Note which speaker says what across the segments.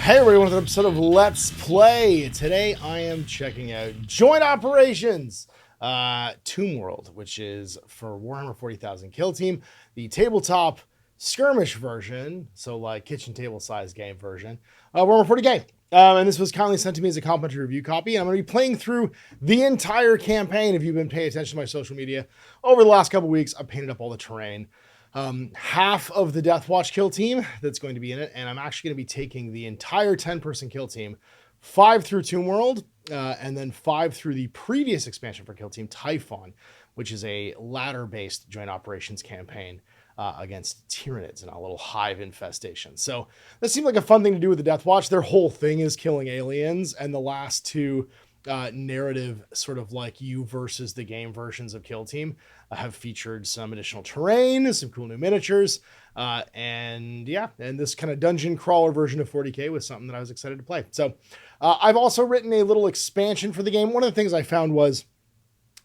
Speaker 1: Hey everybody, welcome to an episode of Let's Play. Today I am checking out Joint Operations, Tomb World, which is for Warhammer 40,000 Kill Team, the tabletop skirmish version, so like kitchen table size game version, Warhammer 40K. And this was kindly sent to me as a complimentary review copy, and I'm going to be playing through the entire campaign. If you've been paying attention to my social media over the last couple weeks, I've painted up all the terrain. Half of the Death Watch kill team that's going to be in it, and I'm actually going to be taking the entire 10-person kill team, 5 through Tomb World, and then 5 through the previous expansion for kill team, Typhon, which is a ladder-based joint operations campaign against Tyranids and a little hive infestation. So that seemed like a fun thing to do with the Death Watch. Their whole thing is killing aliens, and the last two narrative sort of like you versus the game versions of Kill Team have featured some additional terrain, some cool new miniatures, and this kind of dungeon crawler version of 40K was something that I was excited to play. So I've also written a little expansion for the game. One of the things I found was,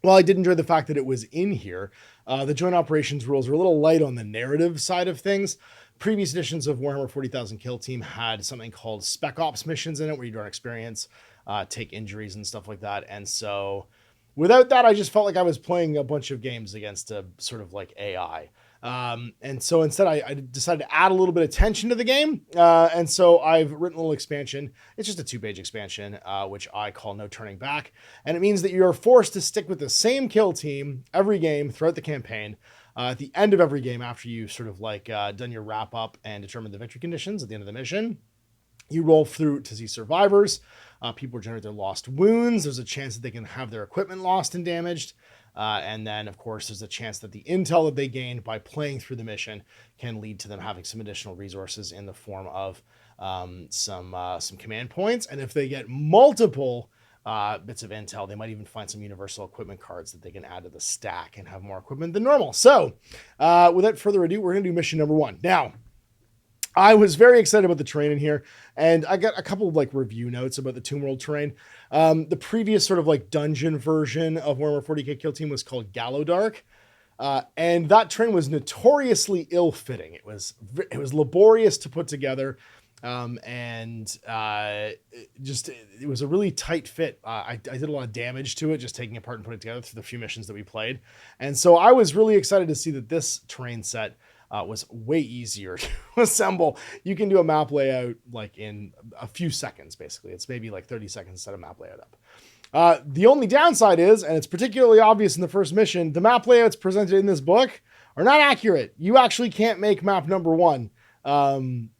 Speaker 1: while I did enjoy the fact that it was in here, the joint operations rules were a little light on the narrative side of things. Previous editions of Warhammer 40,000 Kill Team had something called Spec Ops missions in it, where you don't experience, take injuries and stuff like that. And so without that, I just felt like I was playing a bunch of games against a sort of like AI. And so instead I decided to add a little bit of tension to the game. And so I've written a little expansion. It's just a 2-page expansion, which I call No Turning Back. And it means that you're forced to stick with the same kill team every game throughout the campaign. At the end of every game, after you've sort of like done your wrap up and determined the victory conditions at the end of the mission, you roll through to see survivors. People regenerate their lost wounds. There's a chance that they can have their equipment lost and damaged. And then, of course, there's a chance that the intel that they gained by playing through the mission can lead to them having some additional resources in the form of some command points. And if they get multiple bits of intel, they might even find some universal equipment cards that they can add to the stack and have more equipment than normal. So without further ado, we're going to do mission number 1. Now, I was very excited about the terrain in here, and I got a couple of like review notes about the Tomb World terrain. The previous sort of like dungeon version of Warhammer 40K Kill Team was called Gallowdark, and that terrain was notoriously ill-fitting. It was laborious to put together, it was a really tight fit. I did a lot of damage to it just taking it apart and putting it together through the few missions that we played, and so I was really excited to see that this terrain set was way easier to assemble. You can do a map layout like in a few seconds, basically. It's maybe like 30 seconds to set a map layout up. The only downside is, and it's particularly obvious in the first mission, the map layouts presented in this book are not accurate. You actually can't make map number 1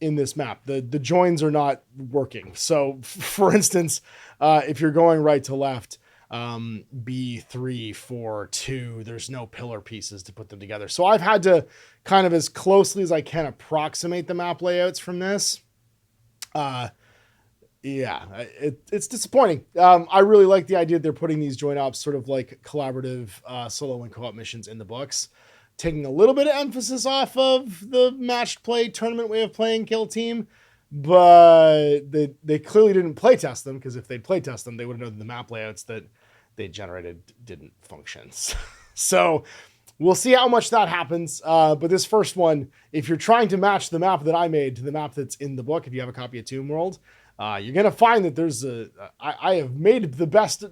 Speaker 1: in this map. The joins are not working. So for instance, if you're going right to left, B3, 4, 2, there's no pillar pieces to put them together. So I've had to kind of as closely as I can approximate the map layouts from this. It's disappointing. I really like the idea that they're putting these joint ops sort of like collaborative solo and co-op missions in the books, taking a little bit of emphasis off of the matched play tournament way of playing Kill Team. But they clearly didn't playtest them, because if they'd playtest them, they would have known that the map layouts that they generated didn't function. So we'll see how much that happens. But this first one, if you're trying to match the map that I made to the map that's in the book, if you have a copy of Tomb World, you're going to find that I have made the best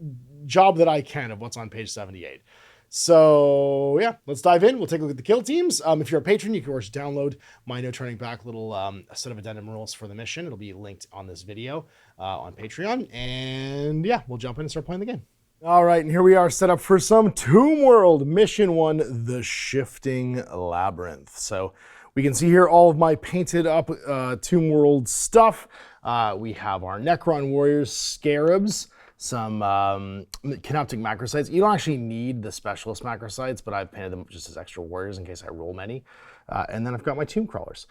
Speaker 1: job that I can of what's on page 78. So yeah, let's dive in. We'll take a look at the kill teams. If you're a patron, you can of course download my No Turning Back little set of addendum rules for the mission. It'll be linked on this video on Patreon. And yeah, we'll jump in and start playing the game. All right, and here we are set up for some Tomb World. Mission 1, the Shifting Labyrinth. So we can see here all of my painted up Tomb World stuff. We have our Necron warriors, scarabs, some Canoptic macrocytes. You don't actually need the specialist macrocytes, but I've painted them just as extra warriors in case I roll many. And then I've got my tomb crawlers.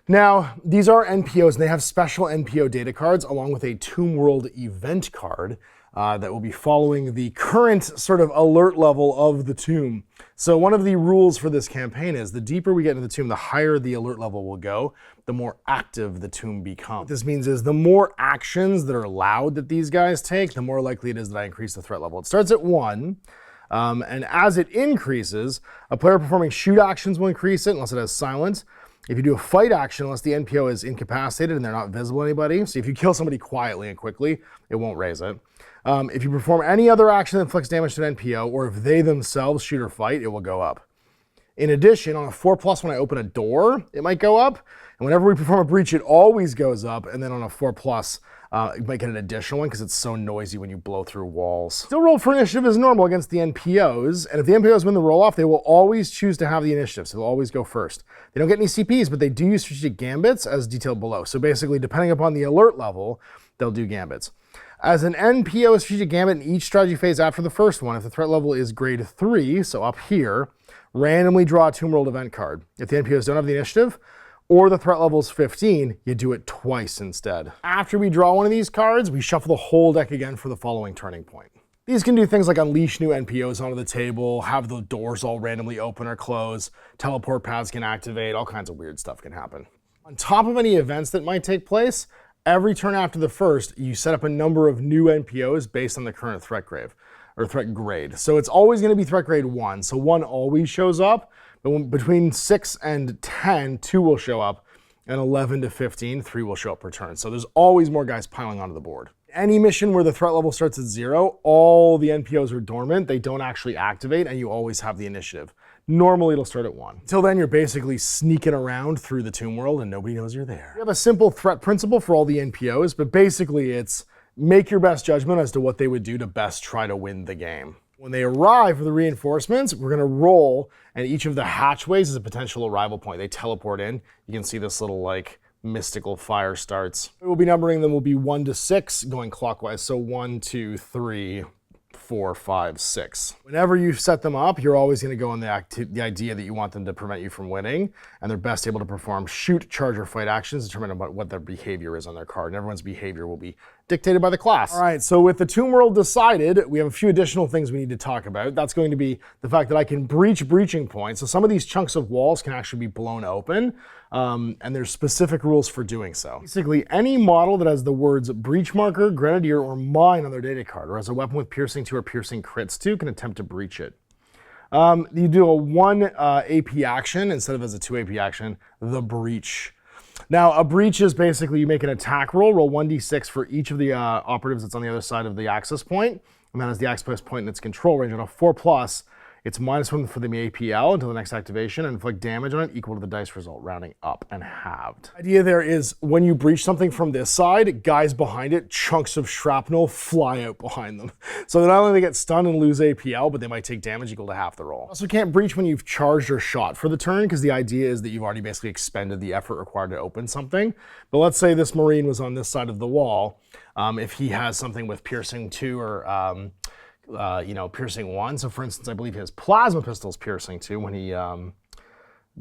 Speaker 1: Now, these are NPOs, and they have special NPO data cards along with a Tomb World event card that will be following the current sort of alert level of the tomb. So one of the rules for this campaign is the deeper we get into the tomb, the higher the alert level will go, the more active the tomb becomes. What this means is the more actions that are allowed that these guys take, the more likely it is that I increase the threat level. It starts at 1, and as it increases, a player performing shoot actions will increase it unless it has silent. If you do a fight action, unless the NPO is incapacitated and they're not visible to anybody, so if you kill somebody quietly and quickly, it won't raise it. If you perform any other action that inflicts damage to an NPO, or if they themselves shoot or fight, it will go up. In addition, on a 4+, when I open a door, it might go up. And whenever we perform a breach, it always goes up. And then on a 4+, you might get an additional one because it's so noisy when you blow through walls. Still roll for initiative as normal against the NPOs. And if the NPOs win the roll-off, they will always choose to have the initiative. So they'll always go first. They don't get any CPs, but they do use strategic gambits as detailed below. So basically, depending upon the alert level, they'll do gambits. As an NPO strategic gambit in each strategy phase after the first one, if the threat level is grade 3, so up here, randomly draw a Tomb World event card. If the NPOs don't have the initiative, or the threat level is 15, you do it twice instead. After we draw one of these cards, we shuffle the whole deck again for the following turning point. These can do things like unleash new NPOs onto the table, have the doors all randomly open or close, teleport paths can activate, all kinds of weird stuff can happen. On top of any events that might take place, every turn after the first, you set up a number of new NPOs based on the current threat grade. So it's always going to be threat grade 1. So 1 always shows up, but between 6 and 10, 2 will show up, and 11 to 15, 3 will show up per turn. So there's always more guys piling onto the board. Any mission where the threat level starts at 0, all the NPOs are dormant. They don't actually activate, and you always have the initiative. Normally it'll start at 1. Until then, you're basically sneaking around through the Tomb World and nobody knows you're there. We have a simple threat principle for all the NPOs, but basically it's make your best judgment as to what they would do to best try to win the game. When they arrive for the reinforcements, we're gonna roll, and each of the hatchways is a potential arrival point. They teleport in. You can see this little like mystical fire starts. We'll be numbering them will be 1 to 6 going clockwise. So 1, 2, 3, 4, 5, 6. Whenever you set them up, you're always going to go on the idea that you want them to prevent you from winning, and they're best able to perform shoot, charge, or fight actions determined about what their behavior is on their card. And everyone's behavior will be dictated by the class. All right, so with the Tomb World decided, we have a few additional things we need to talk about. That's going to be the fact that I can breach breaching points. So some of these chunks of walls can actually be blown open, and there's specific rules for doing so. Basically, any model that has the words breach marker, grenadier, or mine on their data card, or has a weapon with piercing 2 or piercing crits 2, can attempt to breach it. You do a 1 AP action instead of as a 2 AP action, the breach. Now, a breach is basically you make an attack roll 1d6 for each of the operatives that's on the other side of the access point, and that is the access point in its control range. On a 4+, it's -1 for the APL until the next activation, and inflict damage on it equal to the dice result, rounding up and halved. The idea there is when you breach something from this side, guys behind it, chunks of shrapnel fly out behind them. So not only they get stunned and lose APL, but they might take damage equal to half the roll. Also can't breach when you've charged or shot for the turn, because the idea is that you've already basically expended the effort required to open something. But let's say this Marine was on this side of the wall. If he has something with piercing 2 or piercing 1. So for instance, I believe his plasma pistol's piercing 2 when he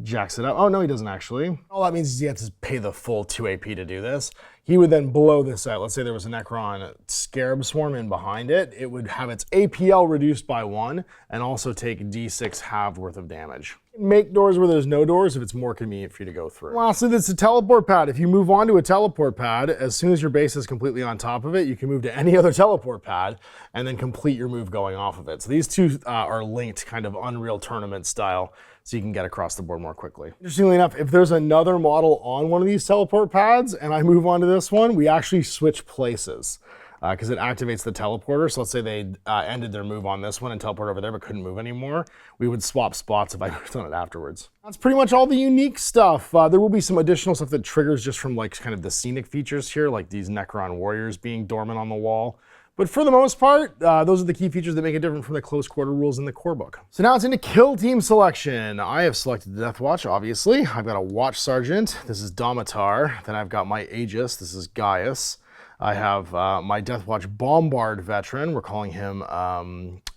Speaker 1: jacks it up. Oh no, he doesn't actually. All that means is he has to pay the full 2 AP to do this. He would then blow this out. Let's say there was a Necron Scarab Swarm in behind it. It would have its APL reduced by 1 and also take D6 halved worth of damage. Make doors where there's no doors if it's more convenient for you to go through. Lastly, there's a teleport pad. If you move on to a teleport pad, as soon as your base is completely on top of it, you can move to any other teleport pad and then complete your move going off of it. So these two are linked kind of Unreal Tournament style, so you can get across the board more quickly. Interestingly enough, if there's another model on one of these teleport pads and I move on to this one, we actually switch places. Because it activates the teleporter. So let's say they ended their move on this one and teleported over there but couldn't move anymore. We would swap spots if I moved on it afterwards. That's pretty much all the unique stuff. There will be some additional stuff that triggers just from like kind of the scenic features here, like these Necron warriors being dormant on the wall. But for the most part, those are the key features that make it different from the close quarter rules in the core book. So now it's into kill team selection. I have selected the Death Watch, obviously. I've got a Watch Sergeant. This is Dometahr. Then I've got my Aegis. This is Gaius. I have my Death Watch Bombard veteran. We're calling him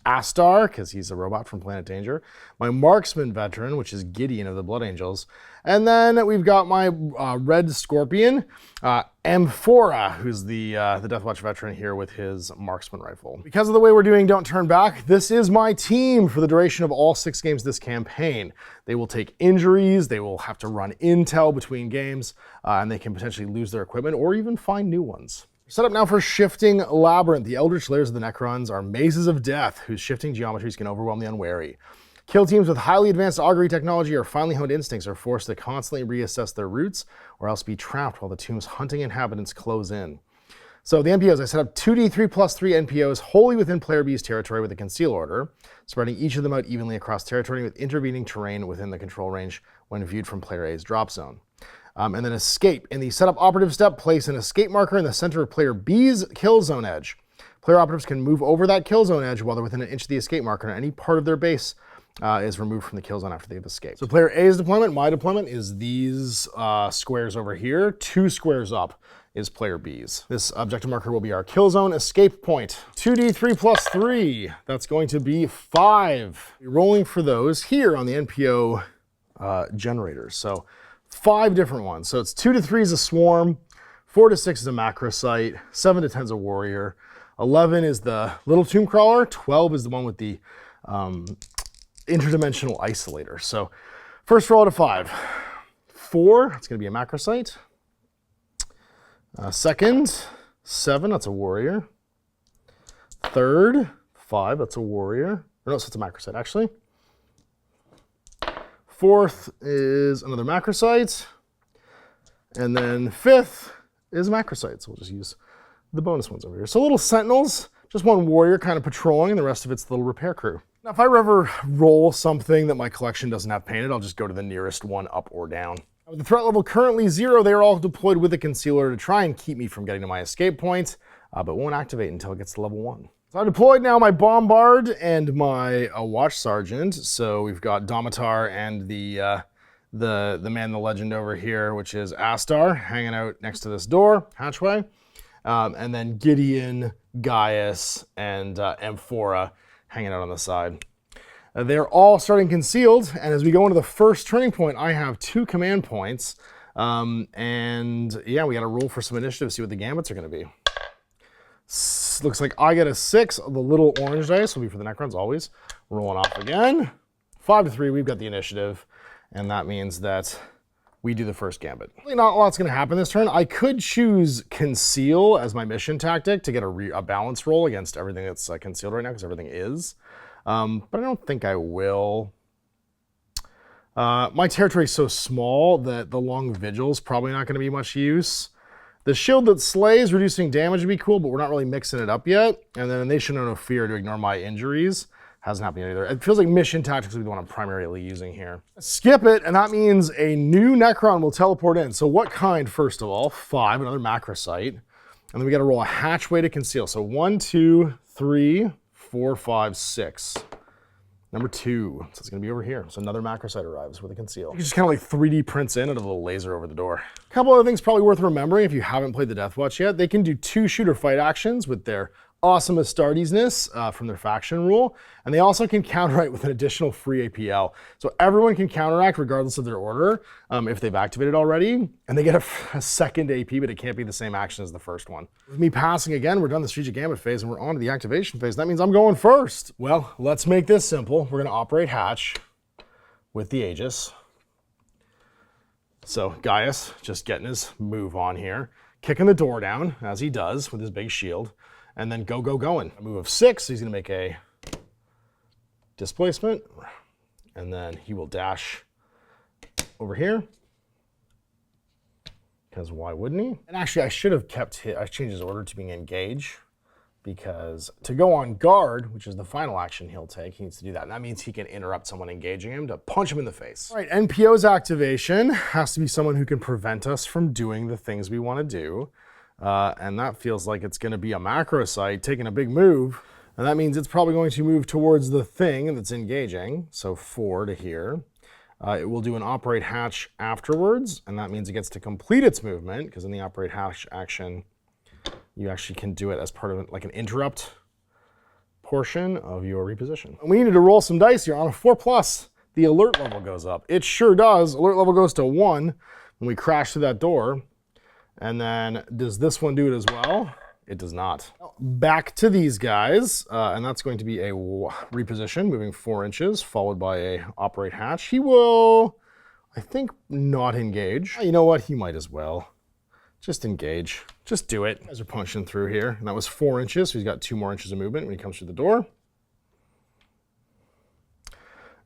Speaker 1: Astar, because he's a robot from Planet Danger. My Marksman veteran, which is Gideon of the Blood Angels. And then we've got my Red Scorpion, Amphora, who's the Death Watch veteran here with his Marksman rifle. Because of the way we're doing Don't Turn Back, this is my team for the duration of all 6 games this campaign. They will take injuries, they will have to run intel between games, and they can potentially lose their equipment or even find new ones. Set up now for Shifting Labyrinth. The Eldritch Layers of the Necrons are mazes of death whose shifting geometries can overwhelm the unwary. Kill teams with highly advanced augury technology or finely honed instincts are forced to constantly reassess their routes or else be trapped while the tomb's hunting inhabitants close in. So the NPOs, I set up 2d3+3 NPOs wholly within player B's territory with a conceal order, spreading each of them out evenly across territory with intervening terrain within the control range when viewed from player A's drop zone. And then escape. In the setup operative step, place an escape marker in the center of player B's kill zone edge. Player operatives can move over that kill zone edge while they're within an inch of the escape marker, and any part of their base is removed from the kill zone after they've escaped. So player A's deployment, my deployment, is these squares over here. 2 squares up is player B's. This objective marker will be our kill zone escape point. 2d3+3, that's going to be 5. We're rolling for those here on the NPO generators. So 5 different ones. So it's 2 to 3 is a swarm, 4 to 6 is a macrosite, 7 to 10 is a warrior, 11 is the little tomb crawler, 12 is the one with the interdimensional isolator. So first roll out of 5. 4, it's going to be a macrosite. Second, 7, that's a warrior. Third, 5, that's a warrior. Or no, so it's a macrosite actually. Fourth is another macrosite. And then 5th is macrosite. So we'll just use the bonus ones over here. So little sentinels, just 1 warrior kind of patrolling, and the rest of it's the little repair crew. Now, if I ever roll something that my collection doesn't have painted, I'll just go to the nearest one up or down. With the threat level currently 0, they are all deployed with a concealer to try and keep me from getting to my escape point, but won't activate until it gets to level 1. So I deployed now my bombard and my watch sergeant. So we've got Dometahr and the man, the legend over here, which is Astar, hanging out next to this door, hatchway. And then Gideon, Gaius, and Amphora hanging out on the side. They're all starting concealed, and as we go into the first turning point, I have 2 command points. And yeah, we got to roll for some initiative, see what the gambits are going to be. Looks like I get a 6. The little orange dice will be for the Necrons, always. Rolling off again. 5 to 3, we've got the initiative, and that means that we do the first gambit. Really not a lot's going to happen this turn. I could choose Conceal as my mission tactic to get a balance roll against everything that's concealed right now, because everything is. But I don't think I will. My territory is so small that the long vigil's probably not going to be much use. The shield that slays, reducing damage would be cool, but we're not really mixing it up yet. And then Nation of No Fear to ignore my injuries. Hasn't happened yet either. It feels like mission tactics will be the one I'm primarily using here. Skip it, and that means a new Necron will teleport in. So what kind, first of all? 5, another macrosite. And then we got to roll a hatchway to conceal. So 1, 2, 3, 4, 5, 6. Number 2, so it's going to be over here. So another macrosite arrives with a conceal. You just kind of like 3D prints in and a little laser over the door. A couple other things probably worth remembering if you haven't played the Death Watch yet. They can do 2 shooter fight actions with their awesome Astartes-ness from their faction rule, and they also can counteract with an additional free APL. So everyone can counteract regardless of their order if they've activated already, and they get a second AP, but it can't be the same action as the first one. With me passing again, we're done the strategic gambit phase, and we're on to the activation phase. That means I'm going first. Well, let's make this simple. We're gonna operate hatch with the Aegis. So Gaius just getting his move on here, kicking the door down, as he does with his big shield, and then going. A move of 6, so he's gonna make a displacement, and then he will dash over here, because why wouldn't he? And actually, I should have I changed his order to being engage, because to go on guard, which is the final action he'll take, he needs to do that. And that means he can interrupt someone engaging him to punch him in the face. All right, NPO's activation has to be someone who can prevent us from doing the things we want to do. And that feels like it's going to be a macrosite taking a big move. And that means it's probably going to move towards the thing that's engaging. So 4 to here. It will do an operate hatch afterwards. And that means it gets to complete its movement, because in the operate hatch action, you actually can do it as part of like an interrupt portion of your reposition. And we needed to roll some dice here. On a 4+, the alert level goes up. It sure does. Alert level goes to 1 when we crash through that door. And then does this one do it as well? It does not. Back to these guys, and that's going to be a reposition, moving 4 inches, followed by a operate hatch. He will, I think, not engage. You know what? He might as well. Just engage. Just do it. You guys are punching through here. And that was 4 inches, so he's got 2 more inches of movement when he comes through the door.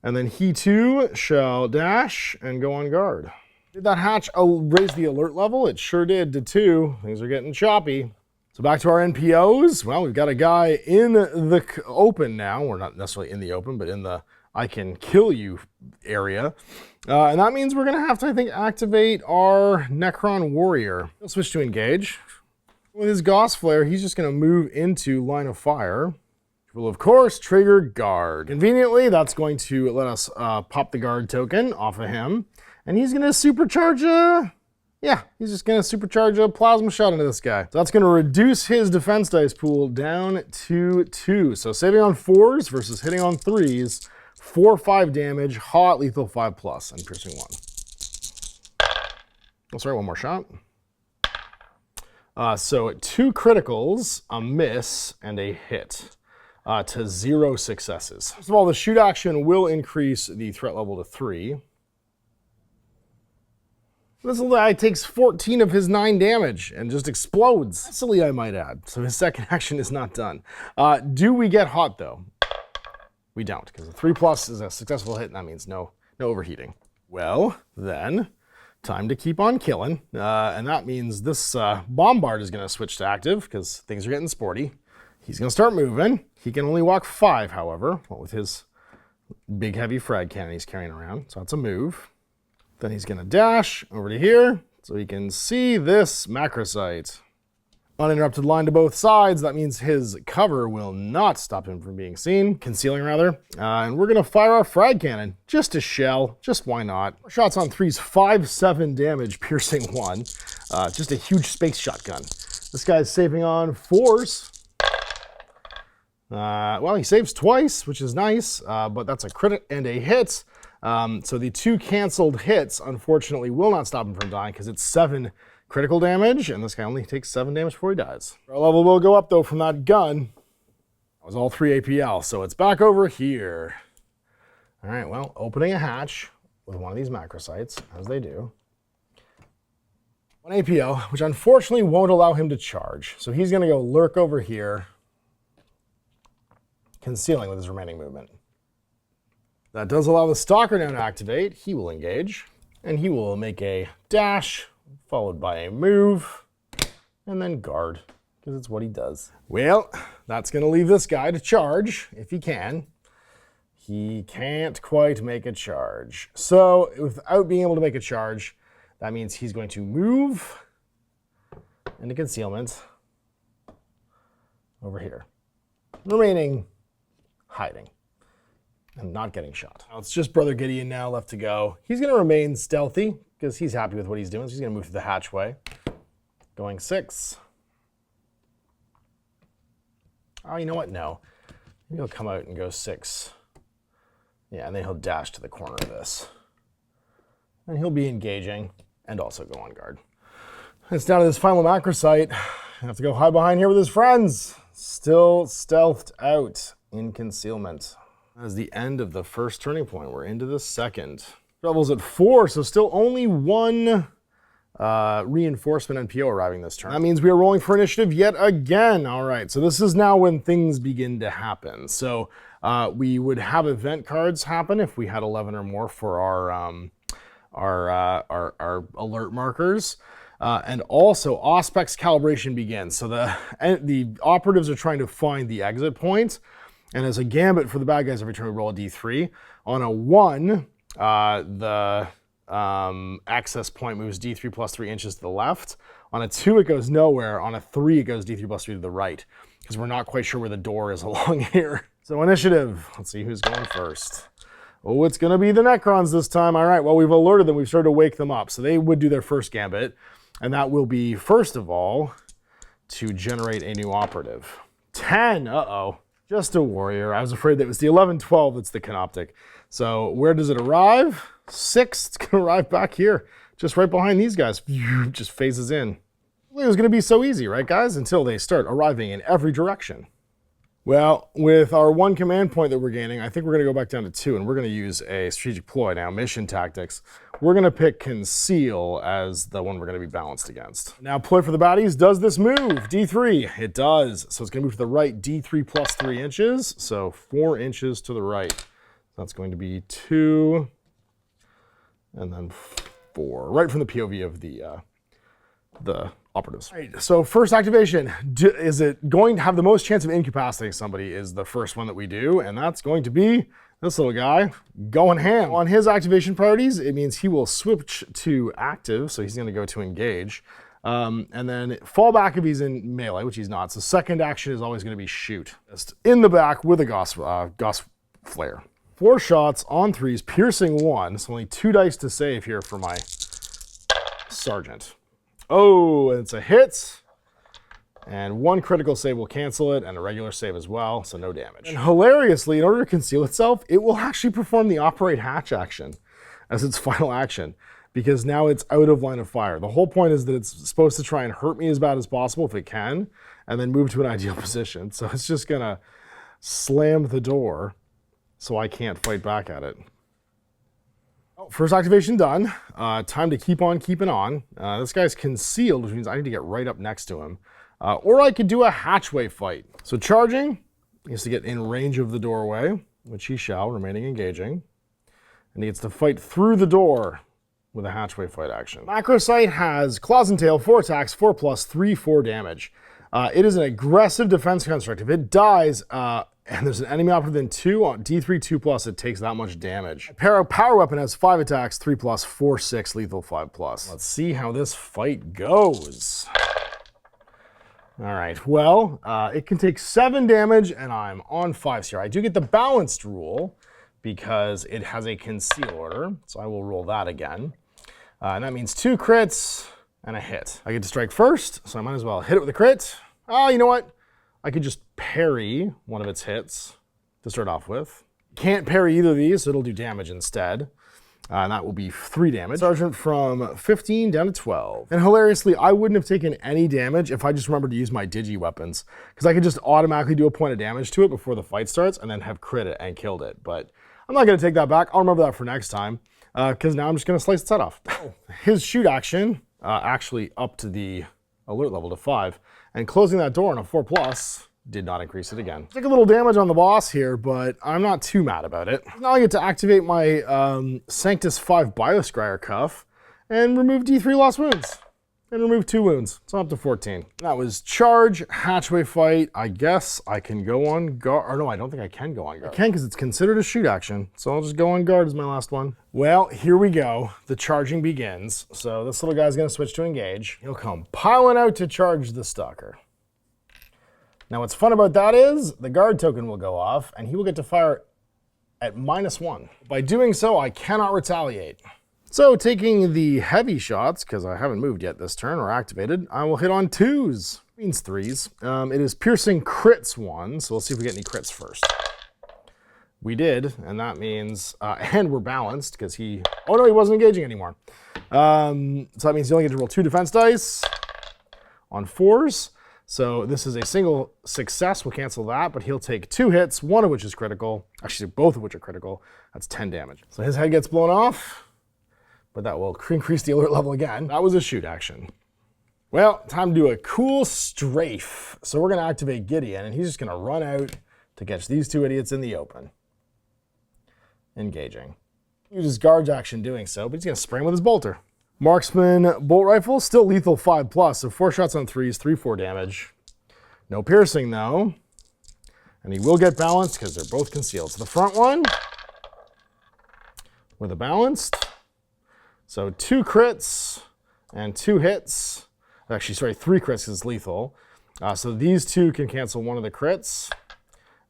Speaker 1: And then he too shall dash and go on guard. Did that hatch raise the alert level? It sure did to 2. Things are getting choppy. So back to our NPOs. Well, we've got a guy in the open now. We're not necessarily in the open, but in the I can kill you area. And that means we're going to have to, I think, activate our Necron Warrior. He'll switch to engage. With his Gauss Flare, he's just going to move into line of fire. Which will, of course, trigger guard. Conveniently, that's going to let us pop the guard token off of him. And he's going to supercharge he's just going to supercharge a plasma shot into this guy. So that's going to reduce his defense dice pool down to 2. So saving on 4s versus hitting on 3s. 4/5 damage, hot, lethal 5+, and piercing 1. Oh, sorry, one more shot. So 2 criticals, a miss, and a hit to 0 successes. First of all, the shoot action will increase the threat level to 3. This little guy takes 14 of his 9 damage and just explodes. Silly, I might add. So his second action is not done. Do we get hot, though? We don't, because a 3+ is a successful hit, and that means no overheating. Well, then, time to keep on killing. And that means this Bombard is going to switch to active, because things are getting sporty. He's going to start moving. He can only walk 5, however, with his big, heavy frag cannon he's carrying around. So that's a move. Then he's going to dash over to here, so he can see this macrosite. Uninterrupted line to both sides. That means his cover will not stop him from being seen. Concealing, rather. And we're going to fire our frag cannon. Just a shell. Just why not? Shots on 3s, 5/7 damage, piercing 1. Just a huge space shotgun. This guy's saving on 4s. Well, he saves twice, which is nice, but that's a crit and a hit. So the 2 canceled hits, unfortunately, will not stop him from dying because it's 7 critical damage, and this guy only takes 7 damage before he dies. Our level will go up, though, from that gun. That was all 3 APL, so it's back over here. All right, well, opening a hatch with one of these macrosites, as they do. 1 APL, which unfortunately won't allow him to charge. So he's going to go lurk over here, concealing with his remaining movement. That does allow the Stalker now to activate. He will engage, and he will make a dash, followed by a move, and then guard, because it's what he does. Well, that's going to leave this guy to charge, if he can. He can't quite make a charge. So, without being able to make a charge, that means he's going to move into concealment over here, remaining hiding and not getting shot. Now, it's just Brother Gideon now left to go. He's going to remain stealthy, because he's happy with what he's doing, so he's going to move to the hatchway. Going 6. Oh, you know what? No. Maybe he'll come out and go 6. Yeah, and then he'll dash to the corner of this. And he'll be engaging and also go on guard. It's down to this final macrosite. I have to go hide behind here with his friends. Still stealthed out in concealment. That is the end of the first turning point. We're into the second. Rebels at 4, so still only 1 reinforcement NPO arriving this turn. That means we are rolling for initiative yet again. All right, so this is now when things begin to happen. So we would have event cards happen if we had 11 or more for our alert markers. And also, Auspex calibration begins. So the operatives are trying to find the exit point. And as a gambit for the bad guys, every turn we roll a d3. On a 1, the access point moves d3 plus 3 inches to the left. On a 2, it goes nowhere. On a 3, it goes d3 plus 3 to the right, because we're not quite sure where the door is along here. So initiative. Let's see who's going first. Oh, it's going to be the Necrons this time. All right, well, we've alerted them. We've started to wake them up. So they would do their first gambit. And that will be, first of all, to generate a new operative. 10. Uh-oh. Just a warrior. I was afraid that it was the 11-12 that's the Canoptic. So where does it arrive? 6. It's going to arrive back here, just right behind these guys. Just phases in. It was going to be so easy, right, guys? Until they start arriving in every direction. Well, with our 1 command point that we're gaining, I think we're going to go back down to 2, and we're going to use a strategic ploy now, mission tactics. We're going to pick Conceal as the one we're going to be balanced against. Now, ploy for the baddies. Does this move? D3. It does. So it's going to move to the right, D3 plus 3 inches. So 4 inches to the right. that's going to be 2, and then 4, right from the POV of the operatives. All right, so first activation, is it going to have the most chance of incapacitating somebody is the first one that we do, and that's going to be this little guy going ham. On his activation priorities, it means he will switch to active, so he's gonna go to engage, and then fall back if he's in melee, which he's not. So second action is always gonna be shoot. Just in the back with a Gauss Flare. 4 shots on 3s, piercing 1, so only 2 dice to save here for my sergeant. Oh, it's a hit. And 1 critical save will cancel it, and a regular save as well, so no damage. And hilariously, in order to conceal itself, it will actually perform the operate hatch action as its final action, because now it's out of line of fire. The whole point is that it's supposed to try and hurt me as bad as possible if it can, and then move to an ideal position. So it's just gonna slam the door so I can't fight back at it. First activation done. Time to keep on keeping on. This guy's concealed, which means I need to get right up next to him. Or I could do a hatchway fight. So charging, he has to get in range of the doorway, which he shall, remaining engaging. And he gets to fight through the door with a hatchway fight action. Macro Sight has Claws and Tail, 4 attacks, 4+, 3/4 damage. It is an aggressive defense construct. If it dies, and there's an enemy operative within 2 on D3 2+, it takes that much damage. Power Weapon has 5 attacks, 3+, 4/6, lethal 5+. Let's see how this fight goes. All right, well, it can take 7 damage, and I'm on 5s here. I do get the balanced rule because it has a conceal order, so I will roll that again. And that means 2 crits and a hit. I get to strike first, so I might as well hit it with a crit. Oh, you know what? I could just parry one of its hits to start off with. Can't parry either of these, so it'll do damage instead. And that will be 3 damage. Sergeant from 15 down to 12. And hilariously, I wouldn't have taken any damage if I just remembered to use my digi weapons, because I could just automatically do a point of damage to it before the fight starts and then have crit it and killed it. But I'm not gonna take that back. I'll remember that for next time, because now I'm just gonna slice its head off. His shoot action, actually up to the alert level to 5, and closing that door on a 4+, did not increase it again. Take a little damage on the boss here, but I'm not too mad about it. Now I get to activate my Sanctus 5 Bioscryer cuff and remove D3 lost wounds. And remove 2 wounds, so I'm up to 14. That was charge, hatchway fight. I guess I can go on guard, or no, I don't think I can go on guard. I can because it's considered a shoot action, so I'll just go on guard as my last one. Well, here we go. The charging begins. So this little guy's gonna switch to engage. He'll come piling out to charge the stalker. Now what's fun about that is the guard token will go off and he will get to fire at -1. By doing so, I cannot retaliate. So taking the heavy shots, because I haven't moved yet this turn or activated, I will hit on 2s, means 3s. It is piercing crits 1, so let's see if we get any crits first. We did, and that means, and we're balanced because oh no, he wasn't engaging anymore. So that means you only get to roll 2 defense dice on 4s. So this is a single success, we'll cancel that, but he'll take 2 hits, 1 of which is critical. Actually, both of which are critical. That's 10 damage. So his head gets blown off, but that will increase the alert level again. That was a shoot action. Well, time to do a cool strafe. So we're gonna activate Gideon, and he's just gonna run out to catch these 2 idiots in the open. Engaging. Uses guard action doing so, but he's gonna spray him with his bolter. Marksman bolt rifle, still lethal 5+, so 4 shots on 3s, 3/4 damage. No piercing though. And he will get balanced because they're both concealed. So the front one with a balanced. So 2 crits and 2 hits. Actually, sorry, 3 crits because it's lethal. So these 2 can cancel 1 of the crits.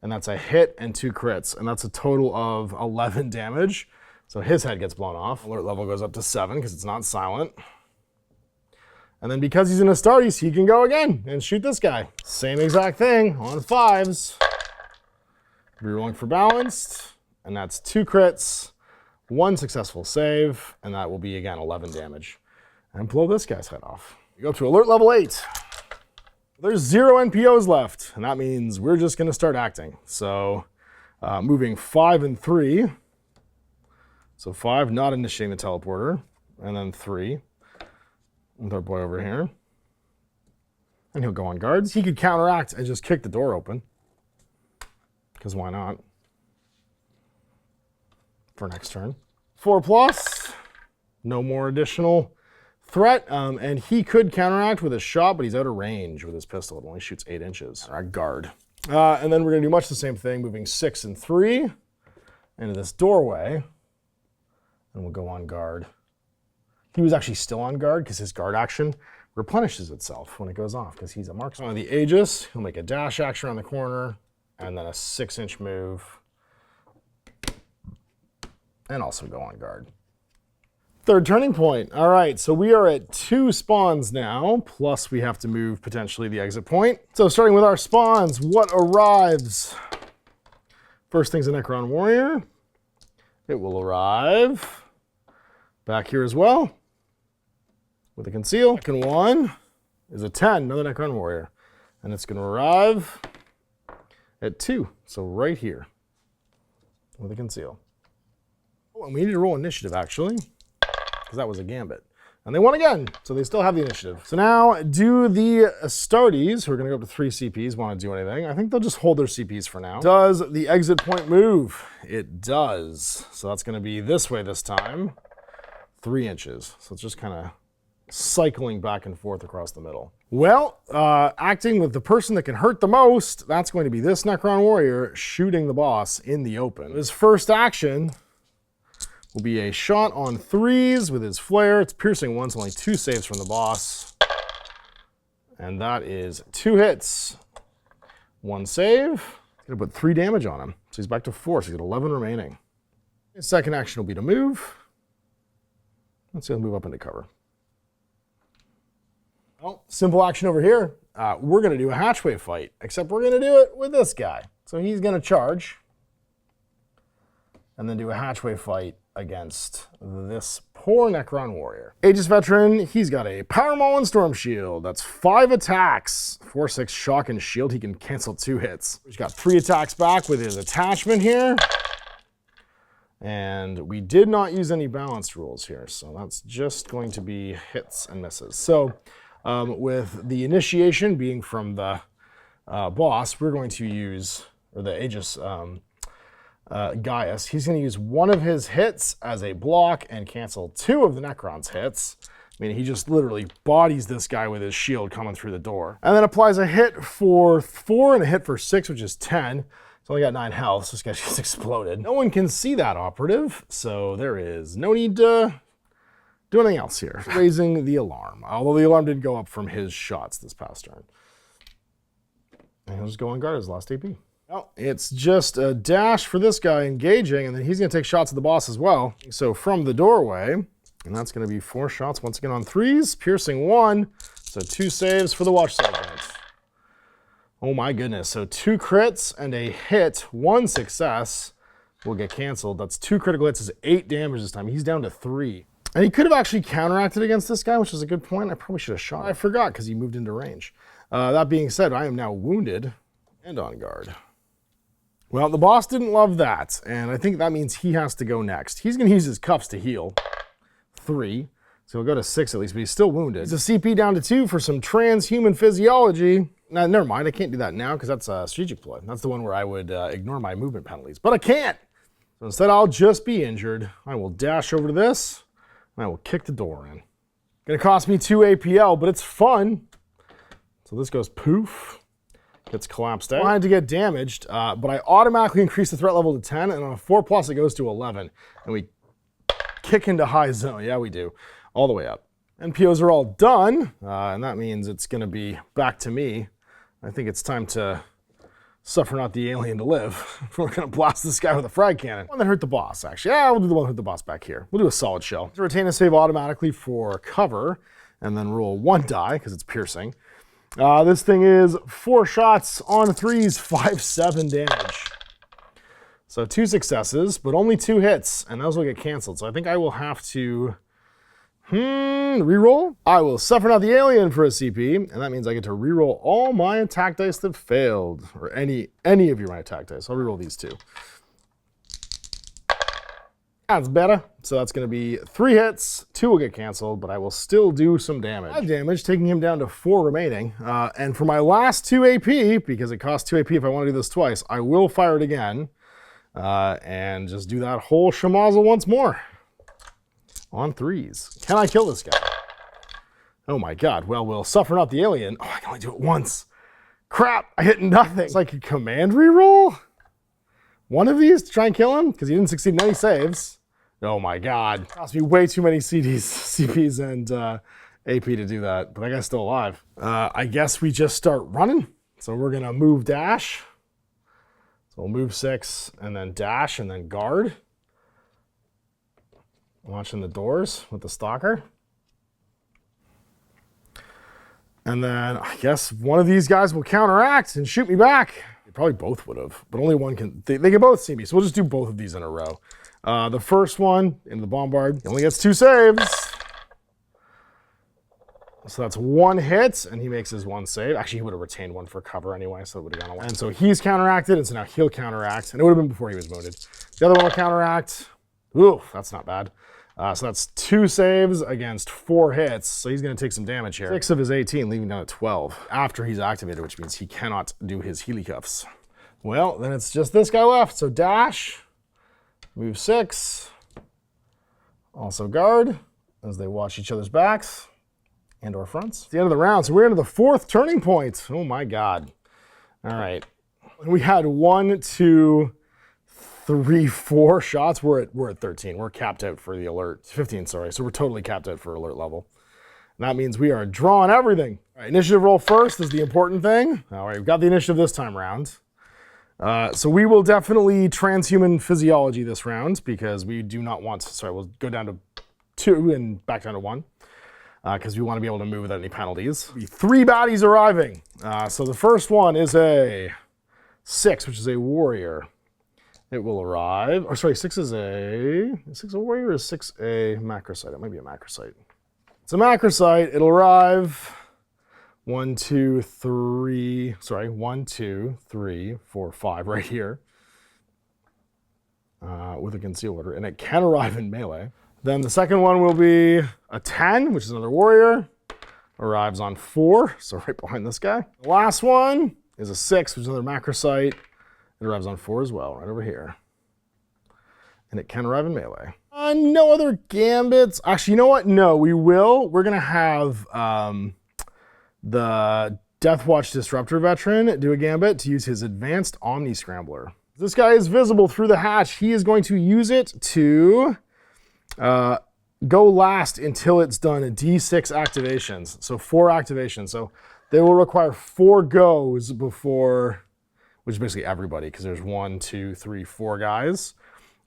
Speaker 1: And that's a hit and 2 crits. And that's a total of 11 damage. So his head gets blown off. Alert level goes up to 7 because it's not silent. And then because he's in Astartes, he can go again and shoot this guy. Same exact thing on 5s. Rerolling for balanced. And that's 2 crits, 1 successful save, and that will be, again, 11 damage. And blow this guy's head off. We go to alert level 8. There's 0 NPOs left, and that means we're just gonna start acting. So moving 5 and 3. So 5, not initiating the teleporter, and then 3 with our boy over here. And he'll go on guards. He could counteract and just kick the door open, because why not? for next turn. 4+, no more additional threat, and he could counteract with a shot, but he's out of range with his pistol. It only shoots 8 inches. All right, guard. And then we're gonna do much the same thing, moving 6 and 3 into this doorway, and we'll go on guard. He was actually still on guard because his guard action replenishes itself when it goes off because he's a marksman. On the Aegis, he'll make a dash action around the corner and then a 6-inch move and also go on guard. Third turning point. All right, so we are at 2 spawns now, plus we have to move potentially the exit point. So starting with our spawns, what arrives? First thing's a Necron Warrior. It will arrive back here as well with a conceal. Second one is a 10, another Necron Warrior. And it's gonna arrive at 2, so right here with a conceal. Oh, and we need to roll initiative actually, because that was a gambit. And they won again, so they still have the initiative. So now, do the Astartes, who are gonna go up to 3 CPs, wanna do anything? I think they'll just hold their CPs for now. Does the exit point move? It does. So that's gonna be this way this time, 3 inches. So it's just kinda cycling back and forth across the middle. Well, acting with the person that can hurt the most, that's going to be this Necron Warrior shooting the boss in the open. His first action will be a shot on 3s with his flare. It's piercing 1, so only 2 saves from the boss. And that is 2 hits, 1 save. He's gonna put 3 damage on him. So he's back to 4, so he's got 11 remaining. His second action will be to move. Let's see, he'll move up into cover. Well, simple action over here. We're gonna do a hatchway fight, except we're gonna do it with this guy. So he's gonna charge and then do a hatchway fight against this poor Necron Warrior. Aegis Veteran, he's got a Power Maul and Storm Shield. That's 5 attacks, 4/6 shock and shield. He can cancel 2 hits. He's got 3 attacks back with his attachment here. And we did not use any balanced rules here, so that's just going to be hits and misses. So with the initiation being from the boss, we're going to use, or the Aegis Gaius, he's going to use 1 of his hits as a block and cancel 2 of the Necron's hits. I mean, he just literally bodies this guy with his shield coming through the door. And then applies a hit for 4 and a hit for 6, which is 10. He's only got 9 health, so this guy just exploded. No one can see that operative, so there is no need to do anything else here. Raising the alarm, although the alarm did go up from his shots this past turn. And he'll just go on guard as last AP. Well, it's just a dash for this guy engaging, and then he's gonna take shots at the boss as well. So from the doorway, and that's gonna be 4 shots once again on 3s, piercing 1, so 2 saves for the Watch Sergeant. Oh my goodness, so 2 crits and a hit, 1 success will get canceled. That's 2 critical hits, is 8 damage this time. He's down to 3. And he could have actually counteracted against this guy, which is a good point. I probably should have shot. I forgot because he moved into range. That being said, I am now wounded and on guard. Well, the boss didn't love that, and I think that means he has to go next. He's gonna use his cuffs to heal. 3, so he'll go to 6 at least, but he's still wounded. He's a CP down to 2 for some transhuman physiology. Now, never mind, I can't do that now because that's a strategic play. That's the one where I would ignore my movement penalties, but I can't. So instead, I'll just be injured. I will dash over to this, and I will kick the door in. Gonna cost me 2 APL, but it's fun. So this goes poof, gets collapsed out. I had to get damaged, but I automatically increase the threat level to 10, and on a 4+ it goes to 11. And we kick into high zone, yeah we do, all the way up. NPOs are all done, and that means it's gonna be back to me. I think it's time to suffer not the alien to live. We're gonna blast this guy with a frag cannon. One that hurt the boss, actually. Yeah, we'll do the one that hurt the boss back here. We'll do a solid shell. To retain a save automatically for cover, and then roll 1 die, because it's piercing. This thing is 4 shots on 3s, 5/7 damage. So 2 successes, but only 2 hits, and those will get canceled. So I think I will have to reroll. I will suffer not the alien for a CP, and that means I get to reroll all my attack dice that failed, or any of your attack dice. I'll reroll these 2. That's better. So that's going to be 3 hits, 2 will get canceled, but I will still do some damage. 5 damage, taking him down to 4 remaining. And for my last 2 AP, because it costs 2 AP if I want to do this twice, I will fire it again. and just do that whole schmozzle once more. On 3s. Can I kill this guy? Oh my god. Well, we'll suffer not the alien. Oh, I can only do it once. Crap, I hit nothing. It's like a command reroll? One of these to try and kill him? Because he didn't succeed in any saves. Oh my god. Cost me way too many CPs and AP to do that, but that guy's still alive. I guess we just start running. So we're gonna move dash. So we'll move 6 and then dash and then guard. Watching the doors with the stalker. And then I guess one of these guys will counteract and shoot me back. They probably both would have, but only one can. They can both see me, so we'll just do both of these in a row. The first one into the bombard, he only gets 2 saves. So that's 1 hit, and he makes his 1 save. Actually, he would have retained 1 for cover anyway, so it would have gone away. And so he's counteracted, and so now he'll counteract, and it would have been before he was wounded. The other one will counteract. Ooh, that's not bad. So that's 2 saves against 4 hits, so he's going to take some damage here. 6 of his 18, leaving down at 12 after he's activated, which means he cannot do his Healy Cuffs. Well, then it's just this guy left. So dash, move 6, also guard as they watch each other's backs and or fronts. It's the end of the round, so we're into the 4th turning point. Oh my god. All right. We had 1, 2, 3, 4 shots. We're at 13. We're capped out for the alert. 15, sorry. So we're totally capped out for alert level. And that means we are drawing everything. All right, initiative roll first is the important thing. All right, we've got the initiative this time around. So we will definitely transhuman physiology this round because we do not want, sorry, we'll go down to 2 and back down to 1 because we want to be able to move without any penalties. 3 baddies arriving. So the first one is a 6, which is a warrior. It will arrive, or sorry, 6 is a warrior or is 6 a macrocyte? It might be a macrocyte. It's a macrocyte, it'll arrive 1, 2, 3, 4, 5 right here with a conceal order, and it can arrive in melee. Then the second one will be a 10, which is another warrior, arrives on 4, so right behind this guy. The last one is a 6, which is another macrocyte. It arrives on 4 as well, right over here. And it can arrive in melee. No other gambits. Actually, you know what? No, we will. We're going to have the Deathwatch Disruptor veteran do a gambit to use his advanced Omni Scrambler. This guy is visible through the hatch. He is going to use it to go last until it's done D6 activations. So 4 activations. So they will require 4 goes before, which is basically everybody, because there's 1, 2, 3, 4 guys,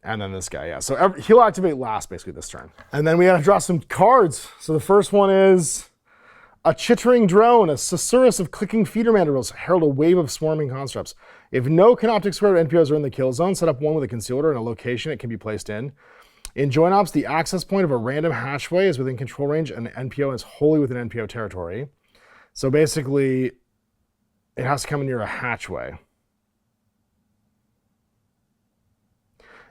Speaker 1: and then this guy, yeah. So he'll activate last, basically, this turn. And then we gotta draw some cards. So the first one is a chittering drone, a susurrus of clicking feeder mandrels, herald a wave of swarming constructs. If no Canoptic Square NPOs are in the kill zone, set up one with a concealed order and a location it can be placed in. In joint ops, the access point of a random hatchway is within control range and the NPO is wholly within NPO territory. So basically, it has to come near a hatchway.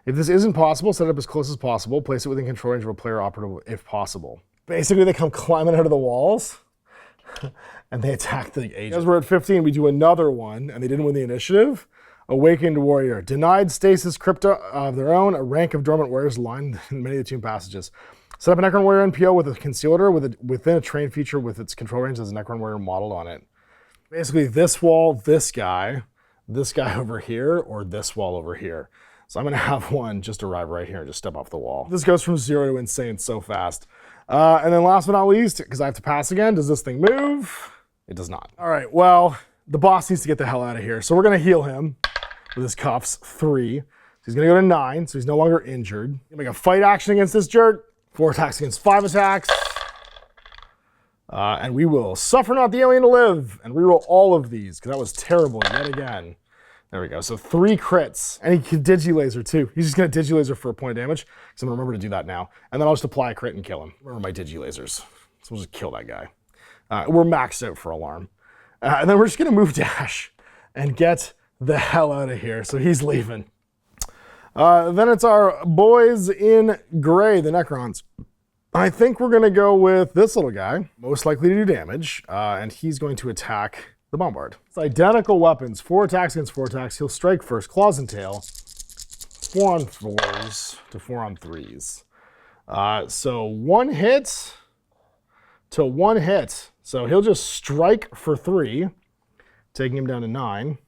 Speaker 1: If this isn't possible, set it up as close as possible. Place it within control range of a player operative if possible. Basically, they come climbing out of the walls and they attack the agent. As we're at 15, we do another one, and they didn't win the initiative. Awakened Warrior. Denied stasis crypta of their own, a rank of dormant warriors lined in many of the tomb passages. Set up a Necron Warrior NPO with a concealer within a train feature with its control range as a Necron Warrior modeled on it. Basically, this wall, this guy over here, or this wall over here. So I'm gonna have one just arrive right here and just step off the wall. This goes from 0 to insane so fast. And then last but not least, because I have to pass again, does this thing move? It does not. All right, well, the boss needs to get the hell out of here. So we're gonna heal him with his cuffs, 3. So he's gonna go to 9, so he's no longer injured. Gonna make a fight action against this jerk. 4 attacks against 5 attacks. And we will suffer not the alien to live and reroll all of these, because that was terrible yet again. There we go, so 3 crits. And he can Digilaser too. He's just gonna Digilaser for a point of damage, because I'm gonna remember to do that now. And then I'll just apply a crit and kill him. Remember my Digilasers. So we'll just kill that guy. We're maxed out for alarm. And then we're just gonna move dash and get the hell out of here. So he's leaving. Then it's our boys in gray, the Necrons. I think we're gonna go with this little guy, most likely to do damage, and he's going to attack the Bombard. It's identical weapons, 4 attacks against 4 attacks. He'll strike first, claws and tail. 4 on 4s to 4 on 3s. So 1 hit to 1 hit. So he'll just strike for 3, taking him down to 9.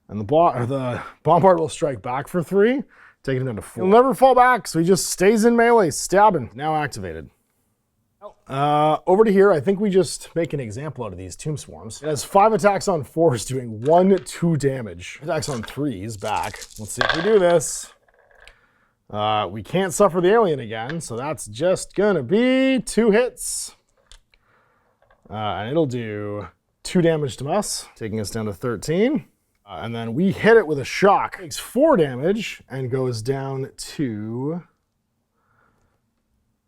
Speaker 1: And the bombard will strike back for 3, taking him down to 4. He'll never fall back, so he just stays in melee, stabbing. Now activated. Over to here, I think we just make an example out of these Tomb Swarms. It has 5 attacks on 4s, doing 1-2 damage. Attacks on 3s, back. Let's see if we do this. We can't suffer the alien again, so that's just gonna be 2 hits. And it'll do 2 damage to us, taking us down to 13. And then we hit it with a shock. Takes 4 damage and goes down to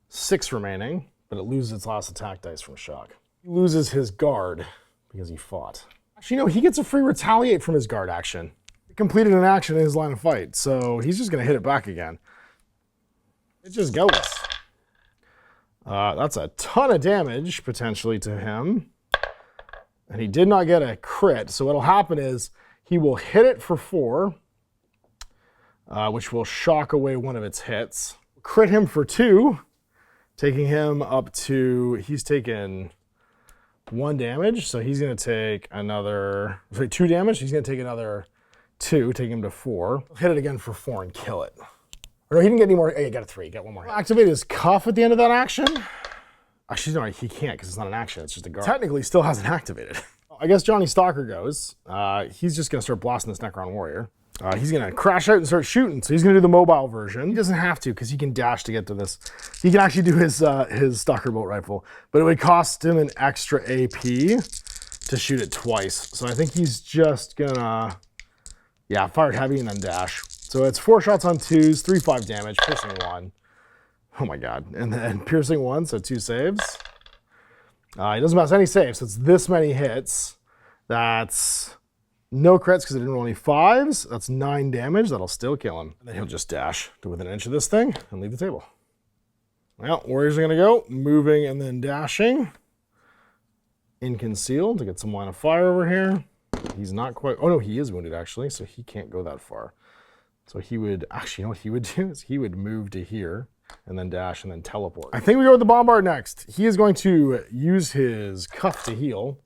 Speaker 1: 6 remaining, but it loses its last attack dice from shock. He loses his guard because he fought. Actually, no, he gets a free retaliate from his guard action. He completed an action in his line of fight, so he's just gonna hit it back again. It just goes. That's a ton of damage, potentially, to him. And he did not get a crit, so what'll happen is he will hit it for 4, which will shock away one of its hits. Crit him for 2, taking him up to, he's taken 1 damage, so he's gonna take another, 2 damage, he's gonna take another 2, taking him to 4. Hit it again for 4 and kill it. Or no, he didn't get any more. Hey, he got a 3. He got 1 more. Activate his cuff at the end of that action. Actually, no, he can't because it's not an action. It's just a guard. Technically, still hasn't activated. I guess Johnny Stalker goes. He's just going to start blasting this Necron Warrior. He's going to crash out and start shooting. So he's going to do the mobile version. He doesn't have to because he can dash to get to this. He can actually do his Stalker Bolt Rifle. But it would cost him an extra AP to shoot it twice. So I think he's just going to, yeah, fire heavy and then dash. So it's 4 shots on 2s, 3/5 damage, piercing 1. Oh my god. And then piercing 1, so 2 saves. He doesn't pass any saves, so it's this many hits. That's no crits because it didn't roll any 5s. That's 9 damage. That'll still kill him. And then he'll just dash to within an inch of this thing and leave the table. Well, Warriors are going to go, moving and then dashing. In concealed to get some line of fire over here. He's not quite, oh no, he is wounded actually, so he can't go that far. So he would, actually, you know what he would do is he would move to here and then dash and then teleport. I think we go with the Bombard next. He is going to use his cuff to heal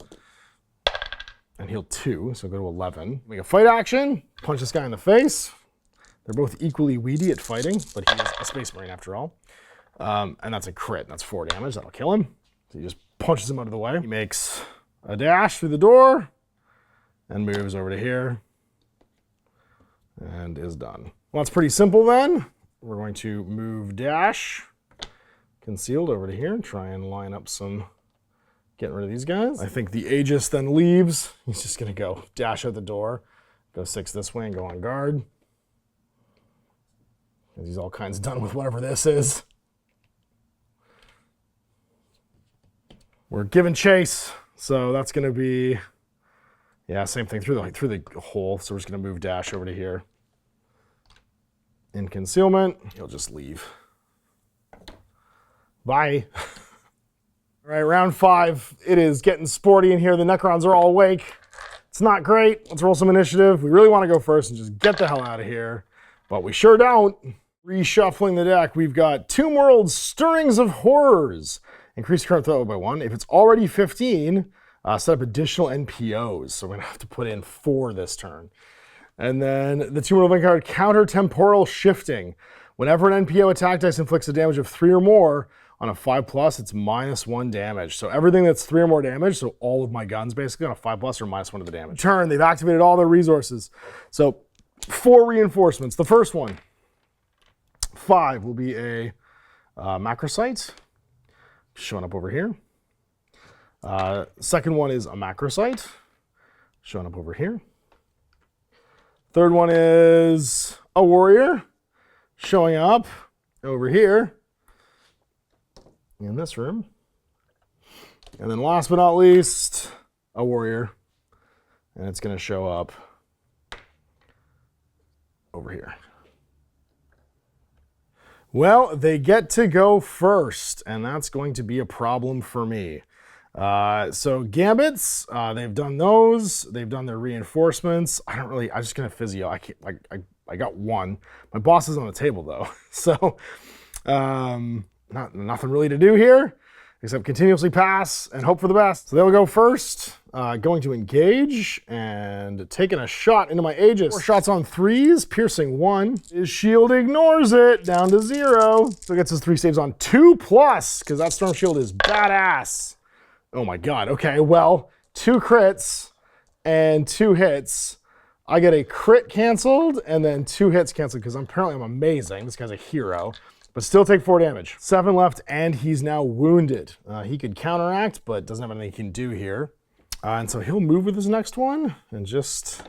Speaker 1: and heal 2, so go to 11. Make a fight action, punch this guy in the face. They're both equally weedy at fighting, but he's a Space Marine after all. And that's a crit, that's 4 damage, that'll kill him. So he just punches him out of the way. He makes a dash through the door and moves over to here. And is done. Well, that's pretty simple then. We're going to move dash, concealed over to here, and try and line up some, getting rid of these guys. I think the Aegis then leaves. He's just gonna go dash out the door, go 6 this way and go on guard. Because he's all kinds done with whatever this is. We're giving chase, so that's gonna be, yeah, same thing through the hole. So we're just gonna move dash over to here. In concealment, he'll just leave. Bye. All right, round 5. It is getting sporty in here. The Necrons are all awake. It's not great. Let's roll some initiative. We really want to go first and just get the hell out of here, but we sure don't. Reshuffling the deck, we've got Tomb World's Stirrings of Horrors. Increase current threat by 1. If it's already 15, set up additional NPOs. So we're gonna have to put in 4 this turn. And then the Tomb World event card, Counter Temporal Shifting. Whenever an NPO attack dice inflicts a damage of 3 or more, on a 5+, it's -1 damage. So everything that's 3 or more damage, so all of my guns basically on a 5+ are -1 of the damage. Turn, they've activated all their resources. So 4 reinforcements. The first one, 5, will be a macrosite, showing up over here. Second one is a macrosite, showing up over here. Third one is a warrior, showing up over here in this room. And then last but not least, a warrior, and it's going to show up over here. Well, they get to go first, and that's going to be a problem for me. So Gambits, they've done those. They've done their reinforcements. I'm just going to physio. I got 1. My boss is on the table though, so nothing really to do here except continuously pass and hope for the best. So they'll go first, going to engage and taking a shot into my Aegis. 4 shots on 3s, piercing 1. His shield ignores it, down to 0. So gets his 3 saves on 2+, because that Storm Shield is badass. Oh my God, okay, well, 2 crits and 2 hits. I get a crit canceled and then 2 hits canceled because apparently I'm amazing. This guy's a hero. But still take 4 damage. 7 left, and he's now wounded. He could counteract, but doesn't have anything he can do here. And so he'll move with his next one and just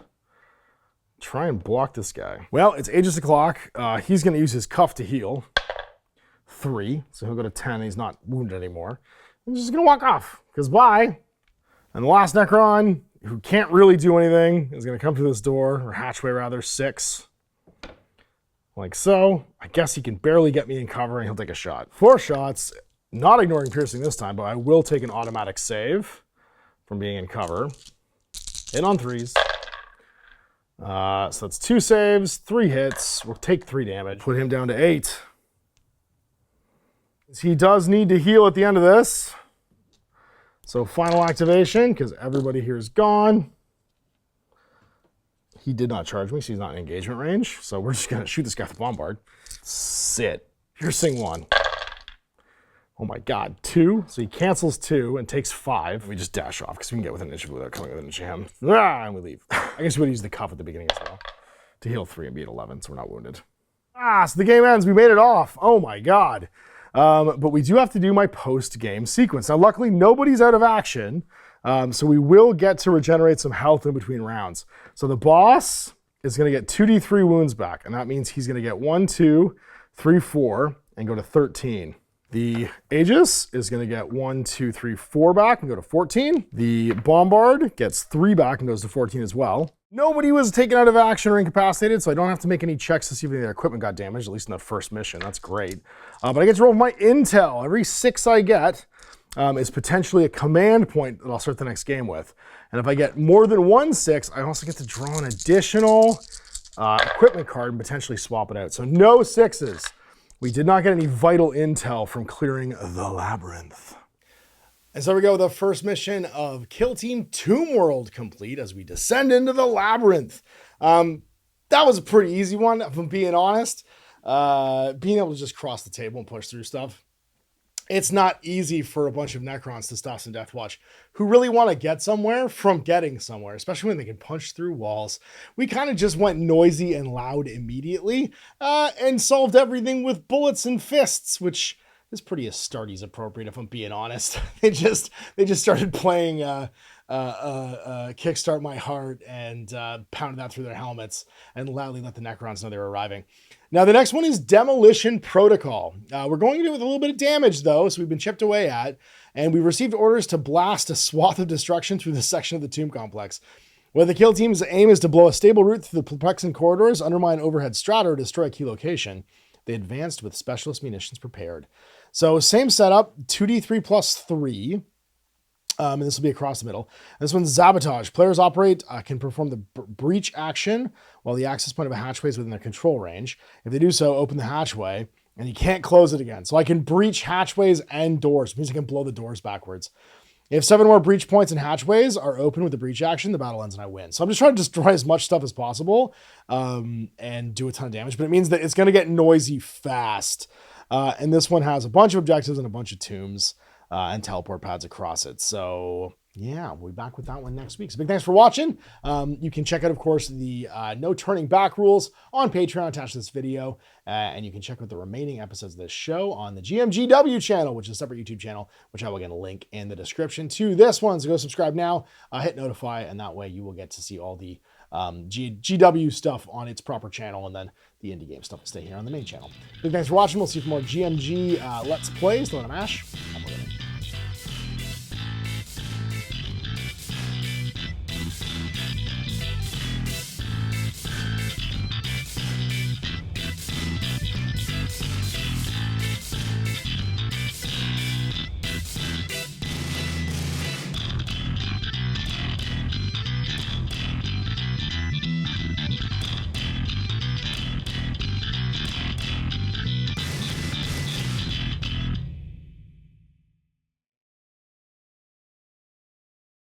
Speaker 1: try and block this guy. Well, it's Aegis o'clock. He's gonna use his cuff to heal. 3, so he'll go to 10, he's not wounded anymore. He's just gonna walk off, because bye. And the last Necron, who can't really do anything, is gonna come through this door, or hatchway rather, 6. Like so. I guess he can barely get me in cover and he'll take a shot. 4 shots, not ignoring piercing this time, but I will take an automatic save from being in cover. Hit on 3s. So that's 2 saves, 3 hits. We'll take 3 damage. Put him down to 8. He does need to heal at the end of this. So final activation, because everybody here is gone. He did not charge me, so he's not in engagement range. So we're just gonna shoot this guy with Bombard. Sit. Piercing 1. Oh my God, 2. So he cancels 2 and takes 5. We just dash off because we can get within an inch of without coming within an inch of him. And we leave. I guess we would use the cuff at the beginning as well to heal 3 and be at 11, so we're not wounded. So the game ends. We made it off. Oh my God. But we do have to do my post-game sequence. Now, luckily, nobody's out of action. So we will get to regenerate some health in between rounds. So the boss is going to get 2d3 wounds back, and that means he's going to get 1, 2, 3, 4, and go to 13. The Aegis is going to get 1, 2, 3, 4 back and go to 14. The Bombard gets 3 back and goes to 14 as well. Nobody was taken out of action or incapacitated, so I don't have to make any checks to see if any of their equipment got damaged, at least in the first mission. That's great. But I get to roll my intel. Every 6 I get is potentially a command point that I'll start the next game with. And if I get more than 1 6, I also get to draw an additional equipment card and potentially swap it out. So no 6s. We did not get any vital intel from clearing the Labyrinth. And so we go with the first mission of Kill Team Tomb World complete as we descend into the Labyrinth. That was a pretty easy one, if I'm being honest. Being able to just cross the table and push through stuff. It's not easy for a bunch of Necrons to stop some Death Watch who really want to get somewhere from getting somewhere, especially when they can punch through walls. We kind of just went noisy and loud immediately and solved everything with bullets and fists, which is pretty Astartes appropriate, if I'm being honest. They just started playing Kickstart My Heart and pounded that through their helmets and loudly let the Necrons know they were arriving. Now, the next one is Demolition Protocol. We're going to do it with a little bit of damage, though, so we've been chipped away at, and we received orders to blast a swath of destruction through this section of the tomb complex. Where the kill team's aim is to blow a stable route through the perplexing corridors, undermine overhead strata, or destroy a key location. They advanced with specialist munitions prepared. So same setup, 2d3 plus 3. And this will be across the middle. This one's Sabotage. Players can perform the breach action while the access point of a hatchway is within their control range. If they do so, open the hatchway, and you can't close it again. So I can breach hatchways and doors. It means I can blow the doors backwards. If 7 more breach points and hatchways are open with the breach action, the battle ends and I win. So I'm just trying to destroy as much stuff as possible and do a ton of damage. But it means that it's going to get noisy fast. And this one has a bunch of objectives and a bunch of tombs. And teleport pads across it. So yeah, we'll be back with that one next week. So big thanks for watching. You can check out, of course, the no turning back rules on Patreon attached to this video. And you can check out the remaining episodes of this show on the GMGW channel, which is a separate YouTube channel, which I will again link in the description to this one. So go subscribe now, hit notify, and that way you will get to see all the GW stuff on its proper channel, and then the indie game stuff will stay here on the main channel. Big thanks for watching. We'll see you for more GMG Let's Plays. Still on Ash.